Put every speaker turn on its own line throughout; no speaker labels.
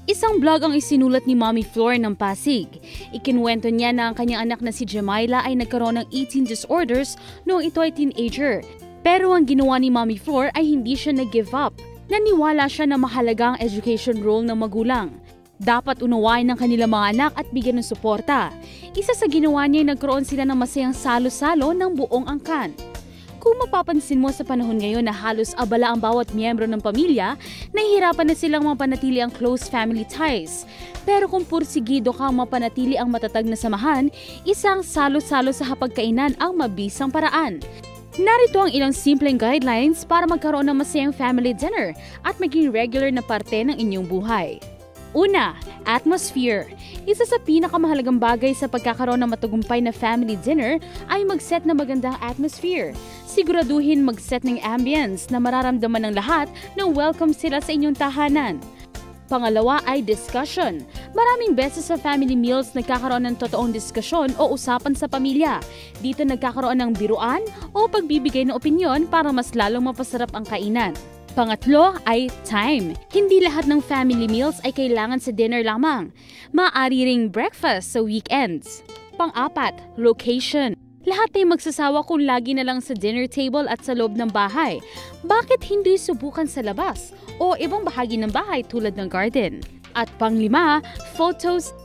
Isang vlog ang isinulat ni Mommy Flor ng Pasig. Ikinuwento niya na ang kanyang anak na si Jemaila ay nagkaroon ng eating disorders noong ito ay teenager. Pero ang ginawa ni Mommy Flor ay hindi siya nag-give up. Naniwala siya na mahalaga ang education role ng magulang. Dapat unawain ng kanilang mga anak at bigyan ng suporta. Isa sa ginawa niya ay nagkaroon sila ng masayang salo-salo ng buong angkan. Kung mapapansin mo sa panahon ngayon na halos abala ang bawat miyembro ng pamilya, nahihirapan na silang mapanatili ang close family ties. Pero kung pursigido kang mapanatili ang matatag na samahan, isang salo-salo sa hapagkainan ang mabisang paraan. Narito ang ilang simpleng guidelines para magkaroon ng masayang family dinner at maging regular na parte ng inyong buhay. Una, atmosphere. Isa sa pinakamahalagang bagay sa pagkakaroon ng matagumpay na family dinner ay mag-set ng magandang atmosphere. Siguraduhin mag-set ng ambience na mararamdaman ng lahat na welcome sila sa inyong tahanan. Pangalawa ay discussion. Maraming beses sa family meals nagkakaroon ng totoong diskusyon o usapan sa pamilya. Dito nagkakaroon ng biruan o pagbibigay ng opinyon para mas lalong mapasarap ang kainan. Pangatlo ay time. Hindi lahat ng family meals ay kailangan sa dinner lamang. Maaari ring breakfast sa weekends. Pang-apat, location. Lahat ay magsasawa kung lagi na lang sa dinner table at sa loob ng bahay. Bakit hindi subukan sa labas o ibang bahagi ng bahay tulad ng garden? At panglima, photos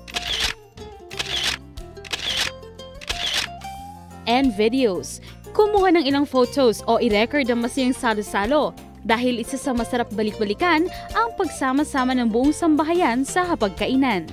and videos. Kumuha ng ilang photos o i-record ang masayang salo-salo dahil isa sa masarap balik-balikan ang pagsama-sama ng buong sambahayan sa hapagkainan.